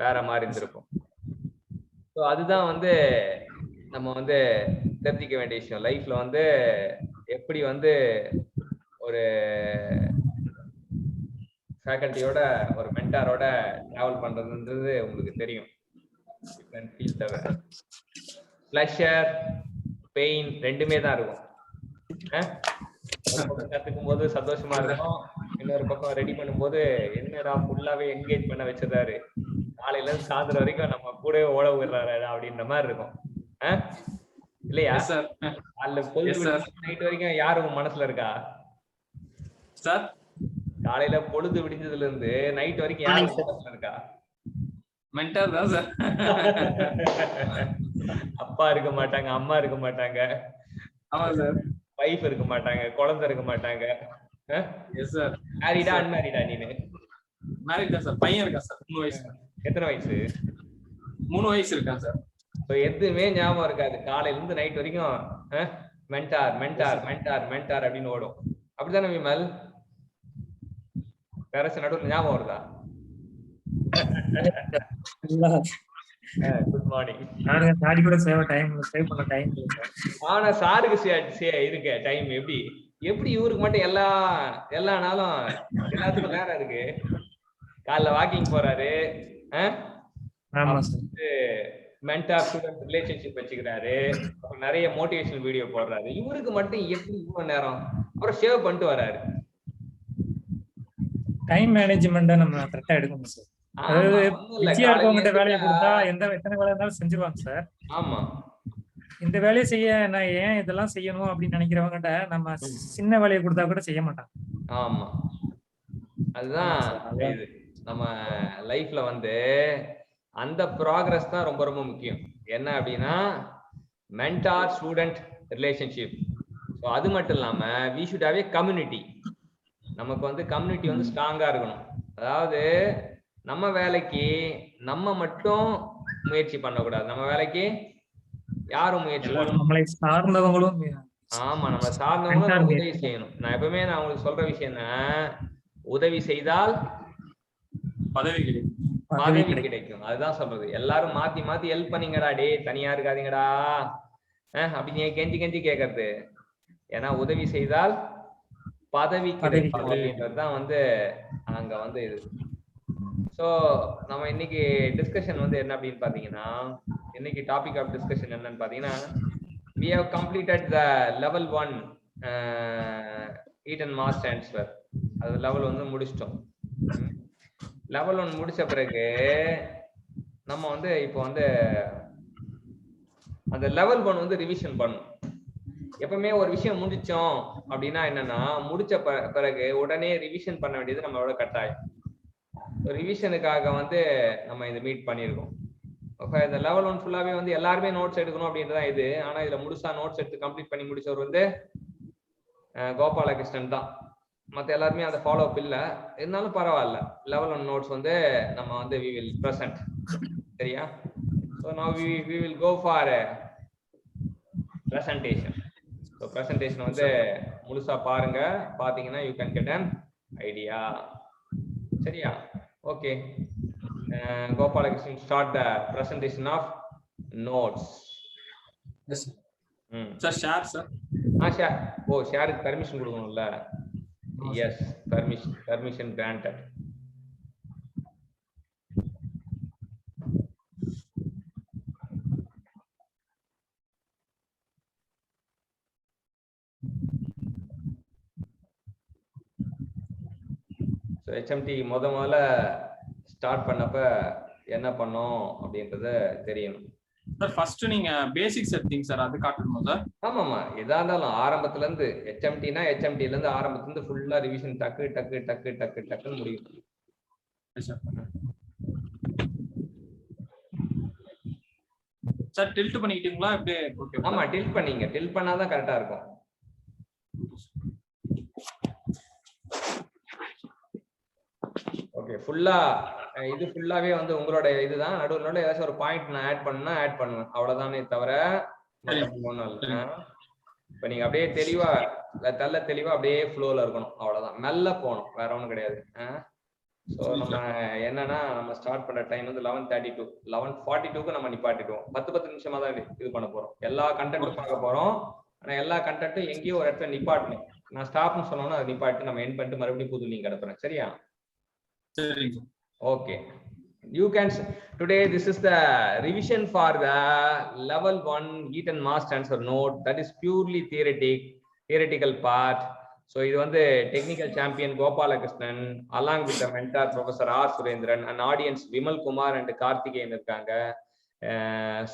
வேற மாதிரி இருந்திருக்கும். ஸோ அதுதான் வந்து நம்ம வந்து தெரிஞ்சிக்க வேண்டிய விஷயம். லைஃப்ல வந்து எப்படி வந்து ஒரு ஃபேக்கல்ட்டியோட ஒரு மென்டாரோட டிராவல் பண்றதுன்றது உங்களுக்கு தெரியும். You can feel the pleasure pain ரெண்டுமே தான் இருக்கும். ஒரு பக்கம் கத்துக்கும் போது சந்தோஷமா இருக்கும், இன்னொரு பக்கம் ரெடி பண்ணும்போது என்னடா ஃபுல்லாவே என்கேஜ் பண்ண வச்சிருந்தாரு, காலையில இருந்து சாயந்தரம் வரைக்கும் நம்ம கூடவே ஓட விடுறாரு அப்படின்ற மாதிரி இருக்கும். இல்லையா? அதுல பொழுது நைட் வரைக்கும் யாரு உங்க மனசுல இருக்கா சார்? காலையில பொழுது விடிஞ்சதுல இருந்து நைட் வரைக்கும் யாரு உங்க மனசுல இருக்கா? மென்டார் தான் சார். அப்பா இருக்க மாட்டாங்க, அம்மா இருக்க மாட்டாங்க, ஆமா சார், வைஃப் இருக்க மாட்டாங்க, குழந்தை இருக்க மாட்டாங்க. Yes sir. மேரிடா அன்மேரிடா? நீனு மேரிட் தான் சார். பையன் இருக்கா சார், 3 வயசு. எத்தனை வயசு? 3 வயசு இருக்கான் சார். எதுவுமே ஞாபகம் இருக்காது, காலையில இருந்து நைட் வரைக்கும் மென்டார் மென்டார் மென்டார் மென்டார் அப்படின்னு ஓடும். அப்படித்தானே விமல்? பேரஸ் நடுவில் ஞாபகம் வருதா? Good morning. சாரி கூட சேவ் பண்ண டைம் ஆனா சாருக்கு இருக்கு டைம். எப்படி எப்படி இவருக்கு மட்டும் எல்லா நாளும் எல்லாத்துக்கும் நேரம் இருக்கு. காலைல வாக்கிங் போறாரு, மென்டார் ஸ்டூடண்ட் ரிலேஷன்ஷிப் வச்சுக்கிறாரு, நிறைய மோட்டிவேஷனல் வீடியோ போடுறாரு. இவருக்கு மட்டும் எப்படி இவ்வளவு நேரம்? அப்புறம் சேவ் பண்ணிட்டு வராரு. டைம் மேனேஜ்மெண்ட்டை நம்ம கரெக்டா எடுக்கணும் சார். அதாவது பிஸியா இருக்கவங்கிட்ட வேலையை கொடுத்தா எத்தனை வேலை இருந்தாலும் செஞ்சுருவாங்க சார். ஆமா, இந்த வேலையை செய்ய நான் ஏன் இதெல்லாம் செய்யணும் அப்படின்னு நினைக்கிறவங்கிட்ட நம்ம சின்ன வேலையை கொடுத்தா கூட செய்ய மாட்டாங்க. ஆமா, அதுதான் இது. நம்ம லைஃப்ல வந்து அந்த ப்ராக்ரஸ் தான் ரொம்ப ரொம்ப முக்கியம். என்ன அப்படின்னா மென்டார் ஸ்டூடெண்ட் ரிலேஷன்ஷிப். ஸோ அது மட்டும் இல்லாம we should have a community. நமக்கு வந்து கம்யூனிட்டி வந்து ஸ்ட்ராங்கா இருக்கணும். அதாவது நம்ம வேலைக்கு நம்ம மட்டும் முயற்சி பண்ணக்கூடாது, நம்ம வேலைக்கு யாரும் முயற்சி பண்ணணும், நம்மளை சார்ந்தவங்களும். ஆமா, நம்ம சார்ந்தவங்களும் உதவி செய்யணும். நான் எப்பவுமே உங்களுக்கு சொல்ற விஷயம் என்ன, உதவி செய்தால் பதவி கிடைக்கும். அதுதான் சொல்றது. எல்லாரும் மாத்தி மாத்தி ஹெல்ப் பண்ணீங்கடா, டே தனியா இருக்காதீங்கடா அப்படி நீங்க கெஞ்சி கெஞ்சி கேட்கறது. ஏன்னா உதவி செய்தால் பதவி கிடைக்கும் அப்படின்றதுதான் வந்து அங்க வந்து இது. ஸோ நம்ம இன்னைக்கு டிஸ்கஷன் வந்து என்ன அப்படின்னு பாத்தீங்கன்னா, இன்னைக்கு டாபிக் ஆஃப் டிஸ்கஷன் என்னன்னு பாத்தீங்கன்னா, we have completed the level 1 eat and mass transfer. அது லெவல் வந்து முடிச்சிட்டோம். லெவல் 1 முடிச்ச பிறகு நம்ம வந்து இப்போ வந்து அந்த லெவல் 1 வந்து ரிவிஷன் பண்ணணும். எப்பவுமே ஒரு விஷயம் முடிச்சோம் அப்படின்னா என்னன்னா, முடிச்ச பிறகு உடனே ரிவிஷன் பண்ண வேண்டியது நம்மளோட கட்டாயம். ரிவிஷனுக்காக வந்து நம்ம இதை மீட் பண்ணியிருக்கோம். இந்த லெவல் 1 ஃபுல்லாவே வந்து எல்லாருமே நோட்ஸ் எடுக்கணும் அப்படின்றதான் இது. ஆனா இதுல முழுசா நோட்ஸ் எடுத்து கம்ப்ளீட் பண்ணி முடிச்சவர் வந்து கோபாலகிருஷ்ணன் தான். மற்ற எல்லாருமே அதை ஃபாலோ அப் இல்லை, இருந்தாலும் பரவாயில்ல. லெவல் 1 நோட்ஸ் வந்து நம்ம வந்து we will present. சரியா? So now we will go for a presentation. So presentation வந்து முழுசா பாருங்க. பாத்தீங்கன்னா you can get an idea. சரியா? Okay. Gopalakrishnan, start the presentation of notes. Yes sir. Sir, share sir. Share. Oh, share க்கு permission கொடுக்கணும்ல? Yes, permission granted. So HMT முதல்ல start பண்ணப்ப என்ன பண்ணோம் அப்படின்றத தெரியணும் சார். ஃபர்ஸ்ட் நீங்க பேசிக்ஸ் எடுத்தீங்க சார், அது காட்டணுமா சார்? ஆமாமா, எதா இருந்தாலும் ஆரம்பத்துல இருந்து HMTனா HMTல இருந்து ஆரம்பத்துல இருந்து ஃபுல்லா ரிவிஷன் டக்கு டக்கு டக்கு டக்கு டக்குன்னு முடியும். சார் டில்ட் பண்ணிக்கிட்டீங்களா? அப்படியே ஓகே. ஆமா, டில்ட் பண்ணீங்க. டில்ட் பண்ணாதான் கரெக்டா இருக்கும். ஓகே, ஃபுல்லா இது ஃபுல்லாவே வந்து உங்களோட இதுதான். நடுவில் ஏதாச்சும் ஒரு பாயிண்ட் நான் ஆட் பண்ணா ஆட் பண்ணுவேன், அவ்வளவுதானே தவிர ஒன்றும் இல்லை. இப்ப நீங்க அப்படியே தெளிவா தெளிவா அப்படியே ஃப்ளோல இருக்கணும், அவ்வளவுதான். மெல்ல போகணும், வேற ஒண்ணும் கிடையாது. ஸோ நம்ம என்னன்னா நம்ம ஸ்டார்ட் பண்ண டைம் வந்து 11:32 11:42க்கு நம்ம நிப்பாட்டிடுவோம். 10 நிமிஷமா தான் இது பண்ண போறோம். எல்லா கண்டென்ட்டும் பார்க்க போறோம். ஆனா எல்லா கண்டென்ட்டும் எங்கேயோ ஒரு இடத்துல நிப்பாட்டணும். நான் ஸ்டாப்னு சொன்னோம்னா அதை நிப்பாட்டி நம்ம எண்ட் பண்ணிட்டு மறுபடியும் புது லிங்க் அனுப்புறேன். சரியா? சரிங்க. Okay. You can today this is the revision for the level 1 heat and mass transfer node. That is purely theoretical part. So இது வந்து technical champion Gopalakrishnan along with the mentor Professor R Surendran and audience Vimal Kumar and Karthikeyan இருக்காங்க.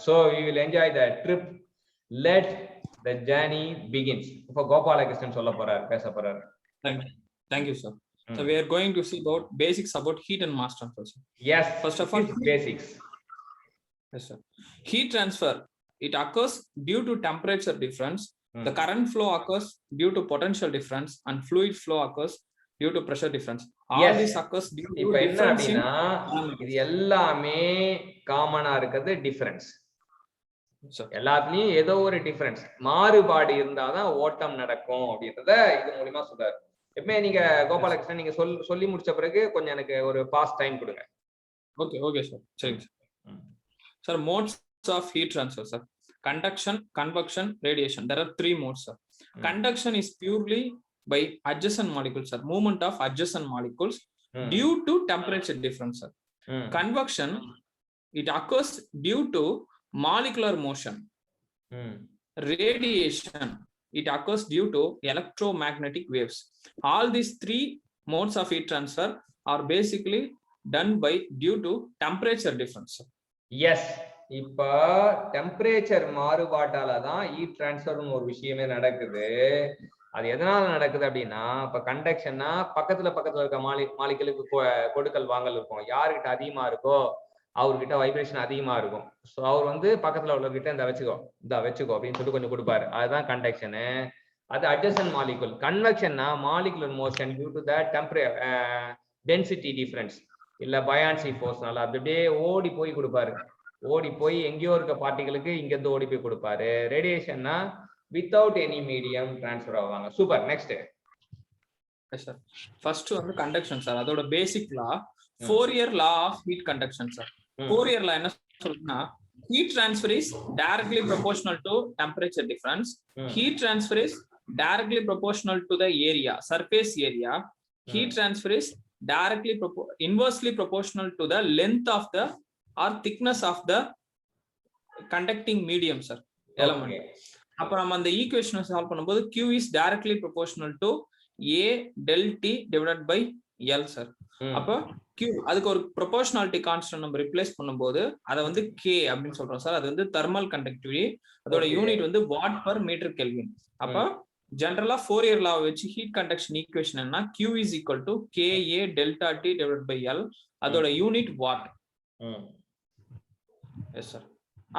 So we will enjoy the trip. Let the journey begins. இப்போ கோபாலகிருஷ்ணன் சொல்ல போறார், பேச போறார். Thank you, sir. So we are going to see about basics about heat and mass transfer. Yes. First of all, basics. Yes, sir. Heat transfer, it occurs due to temperature difference. The current flow occurs due to potential difference, and fluid flow occurs due to pressure difference. All this occurs due to difference in இது எல்லாமே காமனா இருக்குது difference. எல்லாத்துலயும் ஏதோ ஒரு difference, மாறுபாடு இருந்தாதான் ஓட்டம் நடக்கும் அப்படின்றத இது மூலமா சொல்றாரு. எப்பவுமே நீங்க கோபாலகிருஷ்ணன் நீங்க சொல்லி முடிச்ச பிறகு கொஞ்சம் எனக்கு ஒரு பாஸ் டைம் கொடுங்க. Okay sir. சரிங்க sir. Modes of heat transfer sir: conduction, convection, radiation. There are 3 modes, sir. Conduction is purely by adjacent molecules, sir. Movement of adjacent molecules due to temperature difference, sir. Convection, it occurs due to molecular motion. Radiation, it occurs due to electromagnetic waves. All these 3 modes of heat transfer are basically done by due to temperature difference, sir. Yes. இப்ப temperature மாறுபாட்டால தான் heat டிரான்ஸ்ஃபர்னு ஒரு விஷயமே நடக்குது. அது எதனால நடக்குது அப்படின்னா, இப்ப கண்டக்ஷன்னா பக்கத்துல இருக்க மாலிகுலுக்கு கொடுக்கல் வாங்கல் இருக்கும். யாருக்கிட்ட அதிகமா இருக்கோ அவர்கிட்ட வைப்ரேஷன் அதிகமா இருக்கும். ஸோ அவர் வந்து பக்கத்துல உள்ளவர்கிட்ட இந்த வச்சுக்கோ அப்படின்னு சொல்லி கொஞ்சம் கொடுப்பாரு. அதுதான் கண்டக்ஷனு. அது அட்ஜசன்ட் மாலிகுல். கன்வெக்ஷன்னா molecular motion due to the density difference இல்ல பயான்சி ஃபோர்ஸ்னால அப்படியே ஓடி போய் கொடுப்பாரு. ஓடி போய் எங்கேயோ இருக்க பார்ட்டிகளுக்கு இங்க இருந்து ஓடி போய் கொடுப்பாரு. ரேடியேஷன்னா வித்தவுட் எனி மீடியம் டிரான்ஸ்ஃபர் ஆவாங்க. சூப்பர். நெக்ஸ்ட் சார், ஃபர்ஸ்ட் வந்து கண்டக்ஷன் சார். அதோட பேசிக் லா Fourier law of heat conduction, sir. Fourier law என்ன சொல்லுதுன்னா, heat transfer is directly proportional to temperature difference. Heat transfer is directly proportional to the area, surface area. Heat transfer is directly inversely proportional to the length of the or thickness of the conducting medium, sir. Element. அப்ப நம்ம அந்த ஈக்குவேஷனை solve பண்ணும்போது Q is directly proportional to A del T divided by L, sir. அப்ப Q அதுக்கு ஒரு proportionality constant நம்ம replace பண்ணும்போது அதை வந்து K அப்படின்னு சொல்றோம் சார். அது வந்து தெர்மல் கண்டக்டிவிட்டி. அதோட யூனிட் வந்து வாட் பர் மீட்டர் கெல்வின். அப்ப ஜெனரலா ஃபோரியர் லா வச்சு ஹீட் கண்டக்ஷன் ஈக்குவேஷன் என்ன, Q is equal to KA delta T divided by L. அதோட யூனிட் வாட். Yes sir.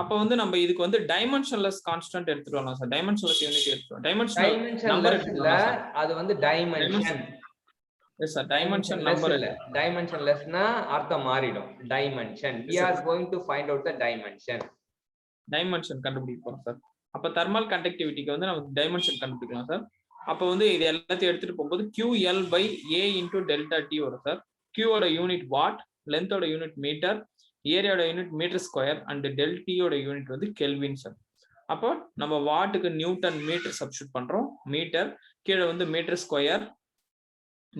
அப்ப வந்து நம்ம இதுக்கு வந்து டைமென்ஷன்லெஸ் கான்ஸ்டன்ட் எடுத்துட்டு வரலாம் சார். டைமென்ஷன்லெஸ் யூனிட் எடுத்துறோம். டைமென்ஷனல் நம்பர் இல்ல, அது வந்து dimension. Yes sir, dimension number இல்ல. Dimensionlessனா அர்த்தம் மாறிடும். Dimension. We are going to find out the dimension. Dimension கண்டுபிடிப்போம் சார். அப்ப thermal conductivity-க்கு வந்து நம்ம dimension கண்டுபிடிக்கலாம் சார். அப்ப வந்து இது எல்லாத்தையும் எடுத்துட்டு போகும்போது QL by A into delta T வரும் சார். Q ஓட யூனிட் வாட், length ஓட யூனிட் மீட்டர், ஏரியா ஓட unit meter square and del T ஓட யூனிட் வந்து கெல்வின் சார். அப்போ நம்ம வாட்டுக்கு நியூட்டன் மீட்டர் சப்ஸ்டிட்யூட் பண்றோம். மீட்டர் கீழே வந்து meter square,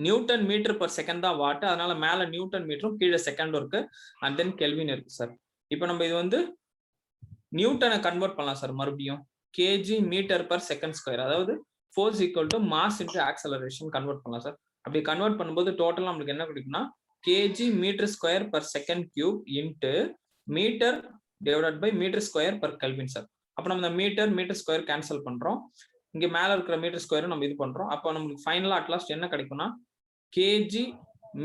newton meter per second தான் வாட். அதனால மேல நியூட்டன் மீட்டரும் கீழே செகண்டும் இருக்கு. அண்ட் தென் கெல்வின் இருக்கு சார். இப்போ நம்ம இது வந்து நியூட்டனை கன்வெர்ட் பண்ணலாம் சார். மறுபடியும் KG metre per second square, அதாவது force equal to mass into acceleration convert பண்ணலாம் சார். அப்படி கன்வெர்ட் பண்ணும்போது டோட்டல் நம்மளுக்கு என்ன கிடைக்கும்னா KG meter square per second cube into meter divided by meter square per kelvin sir. அப்போ நம்ம இந்த மீட்டர் ஸ்கொயர் கேன்சல் பண்றோம். இங்க மேல இருக்கிற மீட்டர் ஸ்கொயர் நம்ம இது பண்றோம். அப்போ நமக்கு ஃபைனலா அட்லாஸ்ட் என்ன கிடைக்கும்னா KG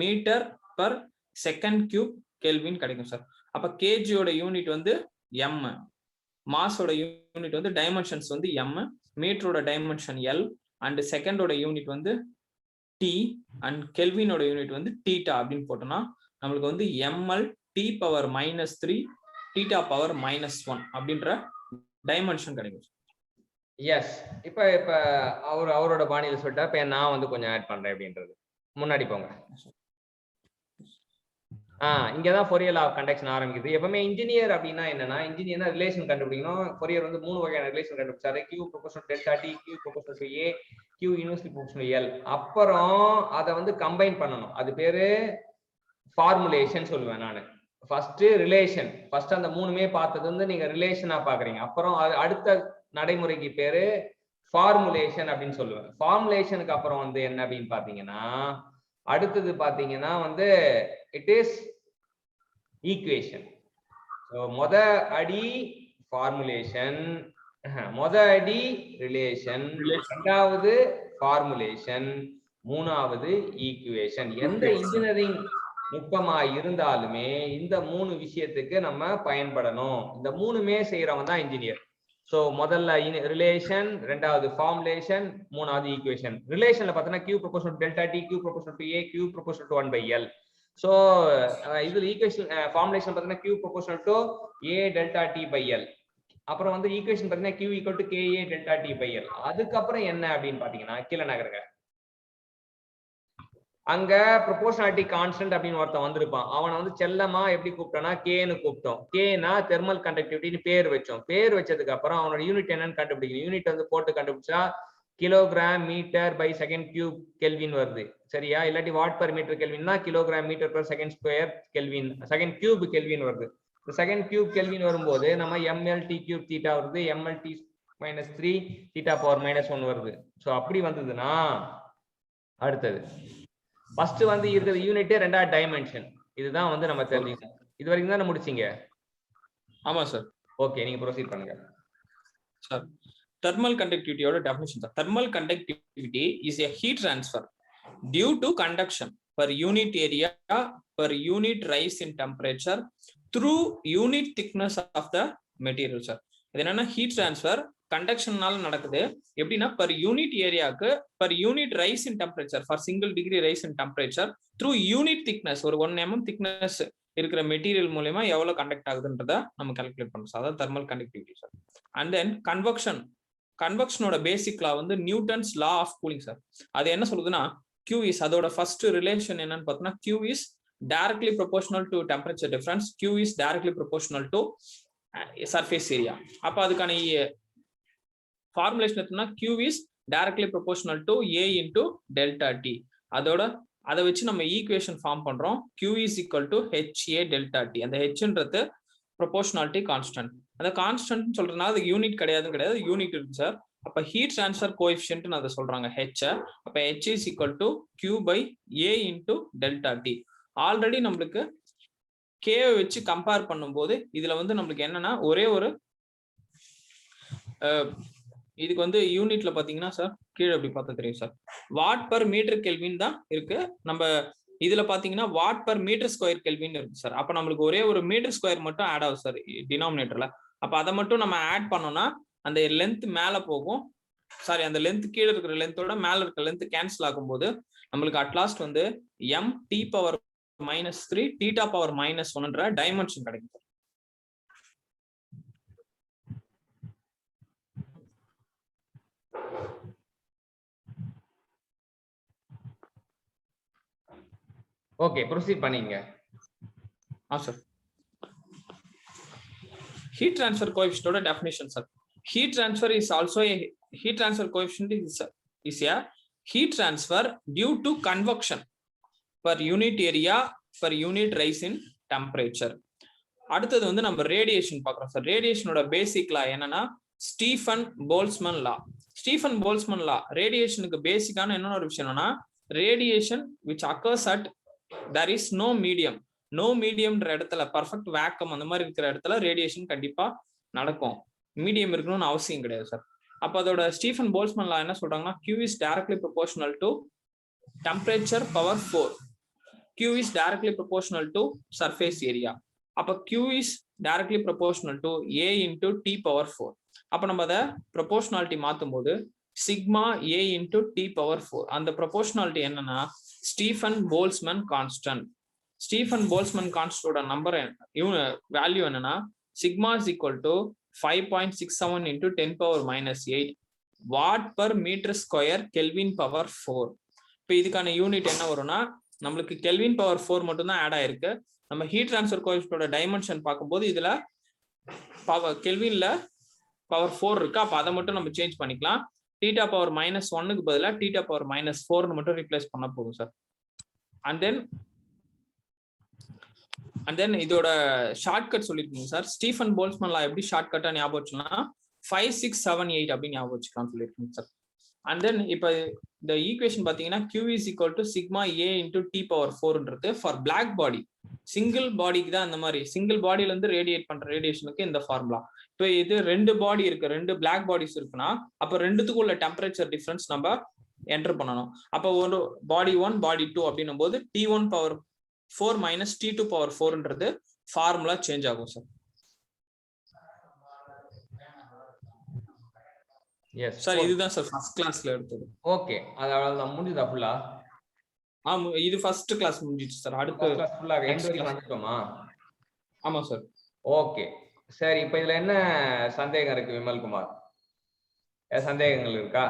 metre per second cube kelvin கிடைக்கும் சார். அப்ப கேஜியோட யூனிட் வந்து எம், மாஸோட யூனிட் வந்து டைமென்ஷன்ஸ் வந்து எம், மீட்டரோட டைமென்ஷன் எல், அண்ட் செகண்டோட யூனிட் வந்து டி, அண்ட் கெல்வினோட யூனிட் வந்து டீட்டா அப்படின்னு போட்டோம்னா நம்மளுக்கு வந்து ML T power -3 theta power -1 அப்படின்ற டைமென்ஷன் கிடைக்கும். எஸ். இப்ப அவரோட பாணியில சொல்லிட்டா, இப்ப நான் வந்து கொஞ்சம் ஆட் பண்றேன் அப்படின்றது. முன்னாடி போங்க. இங்கதான் ஃபோரியர் லா ஆஃப் கண்டக்ஷன் ஆரம்பிக்குது. எப்பவுமே இன்ஜினியர் அப்படின்னா என்னன்னா, இன்ஜினியர்னா ரிலேஷன் கண்டுபிடிக்கணும். ஃபோரியர் வந்து 3 வகையான ரிலேஷன் கண்டுபிடிச்சாரு. Q proportional delta T, Q proportional to A, Q inversely proportional L. அப்புறம் அதை வந்து கம்பைன் பண்ணணும். அது பேரு ஃபார்முலேஷன் சொல்லுவேன் நானு. ஃபர்ஸ்ட் ரிலேஷன், ஃபர்ஸ்ட் அந்த 3மே பார்த்தது வந்து நீங்க ரிலேஷனா பாக்குறீங்க. அப்புறம் அடுத்த நடைமுறைக்கு பேரு ஃபார்முலேஷன் அப்படின்னு சொல்லுவேன். ஃபார்முலேஷனுக்கு அப்புறம் வந்து என்ன அப்படின்னு பாத்தீங்கன்னா, அடுத்தது பாத்தீங்கன்னா வந்து இட் இஸ் ஈக்குவேஷன். மொத அடி ஃபார்முலேஷன், மொத அடி ரிலேஷன், இரண்டாவது ஃபார்முலேஷன், மூணாவது ஈக்குவேஷன். எந்த இன்ஜினியரிங் நுட்பமா இருந்தாலுமே இந்த 3 விஷயத்துக்கு நம்ம பயன்படணும். இந்த 3மே செய்யறவங்க தான் இன்ஜினியர். சோ முதல்ல ரிலேஷன், ரெண்டாவது ஃபார்முலேஷன், மூணாவது ஈக்குவேஷன். ரிலேஷன்ல பார்த்தோம்னா Q proportional to delta T, Q proportional to A, Q proportional to 1/L. So இதுல ஈக்குவேஷன் ஃபார்முலேஷன் பார்த்தோம்னா Q proportional to A delta T by L. அப்புறம் வந்து ஈக்குவேஷன் பார்த்தீங்கன்னா Q equal to KA delta T by L. அதுக்கப்புறம் என்ன அப்படின்னு பாத்தீங்கன்னா கீழே நகருங்க. அங்க ப்ரொபோர்ஷனாலிட்டி கான்ஸ்டன்ட் அப்படின்னு ஒருத்தன் வந்திருப்பான். அவனை வந்து செல்லமா எப்படி கூப்பிட்டோம்னா கேன்னு கூப்பிட்டோம். கேனா தெர்மல் கண்டக்டிவிட்டின்னு பேர் வச்சோம். பேர் வச்சதுக்கு அப்புறம் அவனோட யூனிட் என்னன்னு கண்டுபிடிக்கணும். யூனிட் வந்து போட்டு கண்டுபிடிச்சா kilogram metre by second cube kelvin வருது. சரியா? இல்லாட்டி வாட் பர் மீட்டர் கெல்வின்னா kilogram metre per second square kelvin, second cube kelvin வருது. செகண்ட் கியூப் கெல்வின் வரும்போது நம்ம ml t கியூப் தீட்டா வருது, ml t minus 3 theta power -1 வருது. ஸோ அப்படி வந்ததுன்னா அடுத்தது ஃபர்ஸ்ட் வந்து இருக்கிறது யூனிட், ரெண்டாவது டைமென்ஷன். இதுதான் வந்து நம்ம தெரிஞ்சுக்கணும். இது வரைக்கும் தான் முடிச்சீங்க. ஆமா சார். ஓகே, நீங்க ப்ரோசீட் பண்ணுங்க சார். thermal conductivity ஓட definition sir. thermal conductivity is a heat transfer due to conduction per unit area per unit rise in temperature through unit thickness of the material sir. இது என்னன்னா heat transfer கண்டக்ஷன்னால நடக்குது. எப்படின்னா per unit ஏரியாவுக்கு per unit rice in temperature for single degree rice in temperature through unit thickness, ஒரு 1 mm thickness இருக்கிற material மூலமா எவ்வளவு conduct ஆகுதுன்றத நம்ம கால்குலேட் பண்றோம். அதாவது thermal conductivity sir. And then கன்வெக்ஷனோட பேசிக் லா வந்து Newton's law of cooling sir. அது என்ன சொல்லுதுன்னா Q இஸ், அதோட ஃபர்ஸ்ட் ரிலேஷன் என்னன்னு பார்த்தோம்னா Q is directly proportional to temperature difference, Q is directly proportional to surface area. அப்ப அதுக்கான ஃபார்முலேஷன் எடுத்தோம்னா Q is directly proportional to A into delta T. அதை வச்சு நம்ம ஈக்குவேஷன் ஃபார்ம் பண்றோம். Q is equal to HA delta T. அந்த Hன்றது proportionality constant. அந்த constant சொல்றதுனால அது யூனிட் கிடையாது, யூனிட் இருக்கு சார். அப்ப ஹீட் டிரான்ஸ்ஃபர் கோஎஃபிஷியன்ட்னு அதை சொல்றாங்க H. அப்ப H is equal to Q by A into delta T. Already நம்மளுக்கு K வச்சு கம்பேர் பண்ணும்போது இதுல வந்து நம்மளுக்கு என்னன்னா ஒரே ஒரு இதுக்கு வந்து யூனிட்ல பாத்தீங்கன்னா சார் கீழே எப்படி பார்த்தா தெரியும் sir, watt per meter kelvin தான் இருக்கு. நம்ம இதுல பாத்தீங்கன்னா watt per metre square kelvin இருக்கு சார். அப்ப நம்மளுக்கு ஒரே ஒரு மீட்டர் ஸ்கொயர் மட்டும் ஆட் ஆகும் சார் டினாமினேட்டர்ல. அப்ப அதை மட்டும் நம்ம ஆட் பண்ணோம்னா அந்த லென்த் மேல போகும், சாரி அந்த லென்த் கீழே இருக்கிற லென்த்தோட மேல இருக்கிற லென்த் கேன்சல் ஆகும்போது நம்மளுக்கு அட்லாஸ்ட் வந்து m t power -3 theta power -1ன்ற டைமென்ஷன் கிடைக்கும். ஓகே, ப்ரோசீட் பண்ணீங்க. Sir heat transfer coefficient definition sir. Heat transfer is also a heat transfer coefficient is a heat transfer due to convection per unit area per unit rise in temperature. அடுத்தது வந்து நம்ம radiation பார்க்குறோம் sir. ரேடியேஷனோட basic law என்னன்னா Stefan Boltzmann law. Stefan Boltzmann law ரேடியேஷனுக்கு பேசிக்கான என்ன ஒரு விஷயம்னா radiation which occurs at there is no medium. No மீடியம்ன்ற இடத்துல பர்ஃபெக்ட் வேக்கம் அந்த மாதிரி இருக்கிற இடத்துல ரேடியேஷன் கண்டிப்பா நடக்கும். மீடியம் இருக்கணும்னு அவசியம் கிடையாது சார். அப்ப அதோட ஸ்டீஃபன் போல்ட்ஸ்மேன் லா என்ன சொல்றாங்கன்னா Q is directly proportional to temperature power 4. Q is directly proportional to surface area. அப்ப Q is directly proportional to A into T power 4. அப்ப நம்ம அதை ப்ரொபோர்ஷனாலிட்டி மாத்தும் போது sigma A into T power 4. அந்த proportionality என்னன்னா Stefan Boltzmann constant. Stefan Boltzmann கான்ஸ்டன்டோட number value என்னன்னா sigma is equal to 5.67 into 10 power -8 watt per metre square kelvin power 4. இப்போ இதுக்கான யூனிட் என்ன வரும்னா நம்மளுக்கு கெல்வின் பவர் 4 மட்டும் தான் ஆட் ஆயிருக்கு. நம்ம ஹீட் ட்ரான்ஸ்ஃபர் கோஎஃபிஷியன்ட்டோட டைமென்ஷன் பார்க்கும்போது இதுல பவர் கெல்வின்ல பவர் 4 இருக்கு. அப்ப அதை மட்டும் நம்ம சேஞ்ச் பண்ணிக்கலாம். தீட்டா பவர் -1க்கு பதிலா தீட்டா பவர் -4 மட்டும் ரீப்ளேஸ் பண்ண போதும் சார். அண்ட் தென் இதோட ஷார்ட்கட் சொல்லிருக்கீங்க சார். ஸ்டீஃபன் போல்ட்ஸ்மேன் லா எப்படி ஷார்ட்கட்டா ஞாபகம் வச்சுன்னா 5 6 7 8 அப்படின்னு ஞாபகம் வச்சுக்கலாம் சொல்லியிருக்கீங்க சார். அண்ட் தென் இப்போ இந்த ஈக்குவேஷன் பாத்தீங்கன்னா Q is equal to sigma A into T power 4ன்றது ஃபார் பிளாக் பாடி, சிங்கிள் பாடிக்கு தான் அந்த மாதிரி சிங்கிள் பாடியில இருந்து ரேடியேட் பண்ற ரேடியேஷனுக்கு இந்த ஃபார்முலா. இப்போ இது 2 பாடி இருக்கு, 2 பிளாக் பாடிஸ் இருக்குன்னா அப்ப ரெண்டுத்துக்கும் உள்ள டெம்பரேச்சர் டிஃபரன்ஸ் நம்ம என்டர் பண்ணணும். அப்போ ஒரு பாடி 1 பாடி 2 அப்படின்னும் போது T1 power 4 minus T2 power 4ன்றது ஃபார்முலா சேஞ்ச் ஆகும் சார். எஸ் சார் இதுதான் சார் ஃபர்ஸ்ட் கிளாஸ்ல எடுத்தது. ஓகே, அதாவது முடிஞ்சதா ஃபுல்லா? இது ஃபர்ஸ்ட் கிளாஸ் முடிஞ்சிச்சு சார். அடுத்த கிளாஸ் ஃபுல்லா எண்ட் வரைக்கும் வந்துட்டோமா? ஆமா சார். ஓகே சரி, இப்போ இதுல என்ன சந்தேகம் இருக்கு விமல்குமார்? சந்தேகங்கள் இருக்கா?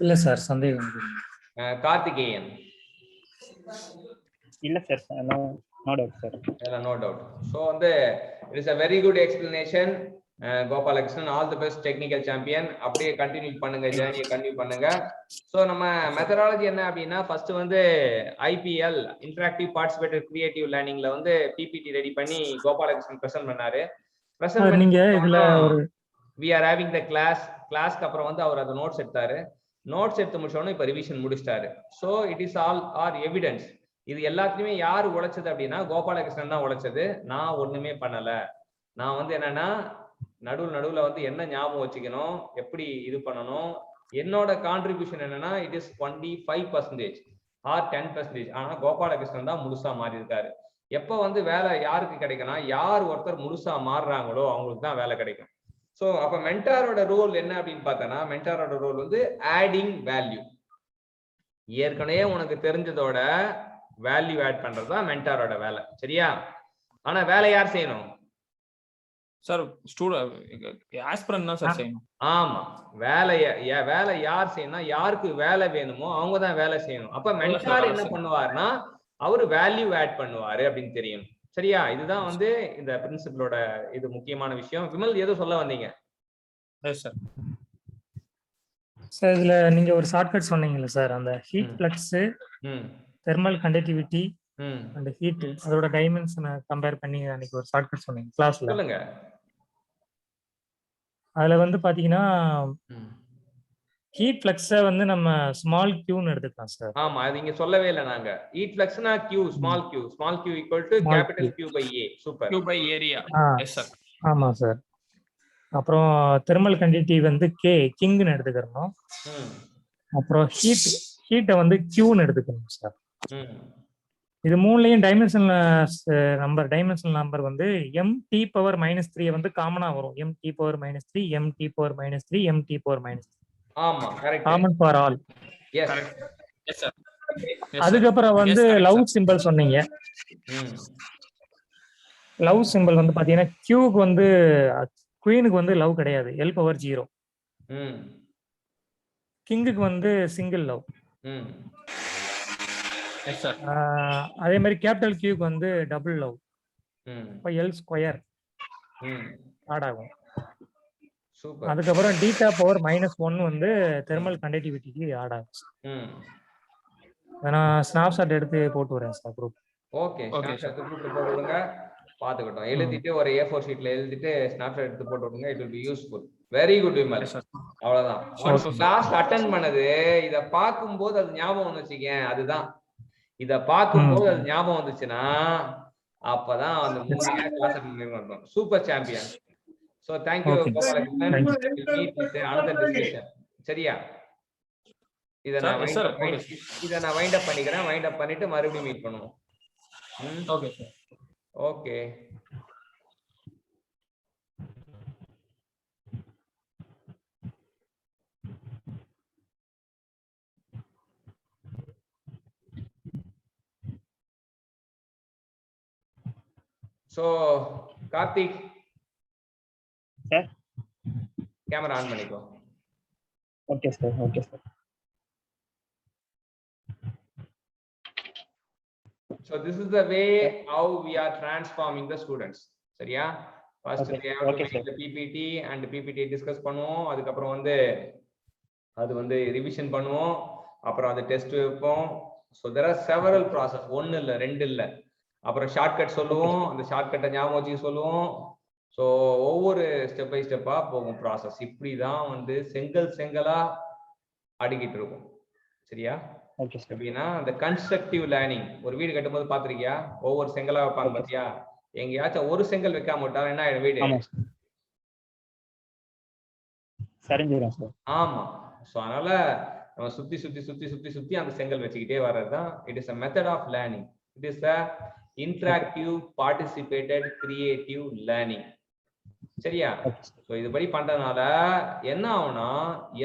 இல்ல சார், சந்தேகம் கார்த்திகேயன்? இல்ல sir, no doubt sir. No doubt. So வந்து it is a very good explanation Gopalakrishnan. All the best technical champion. அப்படியே கண்டினியூ பண்ணுங்க, ஜேர்னியை கண்டினியூ பண்ணுங்க. ஸோ நம்ம மெத்தடாலஜி என்ன அப்படின்னா, ஃபர்ஸ்ட் வந்து IPL இன்டராக்டிவ் பார்ட்டிசிபேட்டிவ் கிரியேட்டிவ் லேர்னிங்ல வந்து PPT ரெடி பண்ணி கோபாலகிருஷ்ணன் பிரசன்ட் பண்ணாரு. நீங்க இதுல ஒரு we are having the கிளாஸ்க்கு அப்புறம் வந்து அவர் அந்த நோட்ஸ் எடுத்தாரு. நோட்ஸ் எடுத்து முடிச்சோன்னு இப்போ ரிவிஷன் முடிச்சிட்டாரு. So it is all our evidence. இது எல்லாத்தையுமே யார் உழைச்சது அப்படின்னா கோபாலகிருஷ்ணன் தான் உழைச்சது. நான் ஒண்ணுமே பண்ணல. நான் வந்து என்னன்னா நடுவுல வந்து என்ன ஞாபகம் வச்சுக்கணும், எப்படி இது பண்ணணும், என்னோட கான்ட்ரிபியூஷன் என்னன்னா இட் இஸ் 25% ஆர் 10%. ஆனா கோபாலகிருஷ்ணன் தான் முழுசா மாறி இருக்காரு. எப்ப வந்து வேலை யாருக்கு கிடைக்கும்னா, யார் ஒருத்தர் முழுசா மாறுறாங்களோ அவங்களுக்கு தான் வேலை கிடைக்கும். ஸோ அப்ப மென்டாரோட ரோல் என்ன அப்படின்னு பார்த்தோன்னா, மென்டாரோட ரோல் வந்து ஆடிங் வேல்யூ. ஏற்கனவே உனக்கு தெரிஞ்சதோட வேல்யூ ஆட் பண்றதுதான் மென்டாரோட வேலை. சரியா? ஆனா வேலை யார் செய்யணும் சார்? ஆஸ்பிரண்ட் தான் சார் செய்யணும். ஆமா, வேலை யார் செய்யணும்? யாருக்கு வேலை வேணுமோ அவங்க தான் வேலை செய்யணும். அப்ப மென்டார் என்ன பண்ணுவாருன்னா அவரு வேல்யூ ஆட் பண்ணுவாரு அப்படின்னு தெரியணும். சரியா? இதுதான் வந்து இந்த பிரின்சிபலோட இது முக்கியமான விஷயம். விமல் ஏதோ சொல்ல வந்தீங்க? சார் இதுல நீங்க ஒரு ஷார்ட்கட் சொன்னீங்கல்ல சார், அந்த ஹீட் ஃப்ளக்ஸ், தெர்மல் கண்டக்டிவிட்டி அந்த ஹீட் அதோட டைமென்ஷனை கம்பேர் பண்ணி அன்னைக்கு ஒரு ஷார்ட்கட் சொன்னீங்க கிளாஸ்ல. சொல்லுங்க. அதுல வந்து பாத்தீங்கன்னா ஹீட் ஃப்ளக்ஸை வந்து நம்ம ஸ்மால் q-ன்னு எடுத்துக்கலாம் சார். ஆமா, அது இங்க சொல்லவே இல்லை நாங்க. ஹீட் ஃப்ளக்ஸ்னா q, small q equal to capital Q by A. Super. Q by area. Yes sir. ஆமா சார். அப்புறம் தெர்மல் கண்டக்டிவிட்டி வந்து கிங்னு எடுத்துக்கிறோம். அப்புறம் ஹீட்டை வந்து q-ன்னு எடுத்துக்கணும் சார். இது மூணுலயும் டைமென்ஷனல் நம்பர் வந்து mt⁻³ வந்து காமனா வரும். mt⁻³ mt⁻³ mt⁻³. ஆமா, correct. Common for all. Yes yes sir. அதுக்கப்புறம் வந்து லவ் சிம்பல் சொன்னீங்க. லவ் சிம்பல் வந்து பாத்தீங்கன்னா கியூக்கு வந்து குயினுக்கு வந்து லவ் கிடையாது, L⁻0. கிங்குக்கு வந்து சிங்கிள் லவ். அதே மாதிரி கேபிட்டல் கியூக்கு வந்து டபுள் லவ், L² ஆட் ஆகும். அதுக்கப்புறம் β⁻⁻1 வந்து தெர்மல் கண்டக்டிவிட்டிக்கு ஆட் ஆகும். நான் ஸ்னாப்ஷாட் எடுத்து போட்டு வரேன் சார் குரூப். ஓகே, ஸ்னாப்ஷாட் குரூப்ல போட்டு விடுங்க, பாத்துக்கிட்டோம். எழுதிட்டு ஒரு A4 ஷீட்ல எழுதிட்டு ஸ்னாப்ஷாட் எடுத்து போட்டு விடுங்க. It will be useful. Very good Vimal. அவ்வளவுதான். கிளாஸ் அட்டெண்ட் பண்ணது இத பாக்கும்போது அது ஞாபகம் வந்துச்சுங்க. அதுதான் இத பாக்கும்போது அது ஞாபகம் வந்துச்சுன்னா அப்பதான் அந்த மூணு கிளாஸ் அட்டெண்ட் பண்ணோம். Super champion. So thank you Gopalakrishnan. We'll meet with another discussion. சரியா? இத நான் வைண்ட் அப் பண்ணிக்கிறேன். வைண்ட் அப் பண்ணிட்டு மறுபடியும் மீட் பண்ணுவோம். Okay sir. Okay. So Karthik sir, camera on பண்ணிக்கோ. Okay sir. So this is the way how we are transforming the students. சரியா? First Okay. they have to Okay, make sir. the PPT and PPT discuss பண்ணுவோம். அதுக்கப்புறம் வந்து அது வந்து revision பண்ணுவோம். அப்புறம் அது டெஸ்ட் வைப்போம். So there are several process. ஒன்னு இல்ல, ரெண்டு இல்ல. அப்புறம் ஷார்ட்கட் சொல்லுவோம். அந்த ஷார்ட்கட்டை ஞாபகம் வச்சு சொல்லுவோம். ஸோ ஒவ்வொரு ஸ்டெப் பை ஸ்டெப்பா போகும் ப்ராசஸ். இப்படிதான் வந்து செங்கலா அடிக்கிட்டு இருக்கும். சரியா? Okay, sir. எப்படின்னா அந்த கன்ஸ்ட்ரக்டிவ் லேர்னிங். ஒரு வீடு கட்டும் போது பாத்திருக்கியா? ஒவ்வொரு செங்கலா வைப்பாங்க பாத்தியா? எங்கேயாச்சும் ஒரு செங்கல் வைக்காம விட்டா என்ன ஆயிடும் வீடு? ஆமா சரிஞ்சிரும் சார். ஆமா. ஸோ அதனால நம்ம சுத்தி அந்த செங்கல் வச்சுக்கிட்டே வர்றதுதான். It is a method of learning. It is a interactive participated creative learning. சரியா? ஸோ இதுபடி பண்றதுனால என்ன ஆகும்னா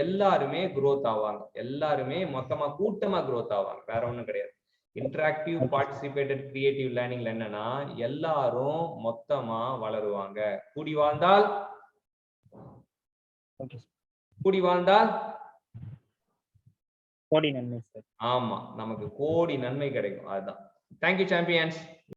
எல்லாருமே growth ஆவாங்க. எல்லாருமே மொத்தமா கூட்டமா growth ஆவாங்க. வேற ஒண்ணும் கிடையாது. இன்டராக்டிவ் பார்ட்டிசிபேட்டட் கிரியேட்டிவ் லேர்னிங்ல என்னன்னா எல்லாரும் மொத்தமா வளருவாங்க. கூடி வாழ்ந்தால் கோடி நன்மை சார். ஆமா, நமக்கு கோடி நன்மை கிடைக்கும். அதுதான். Thank you champions.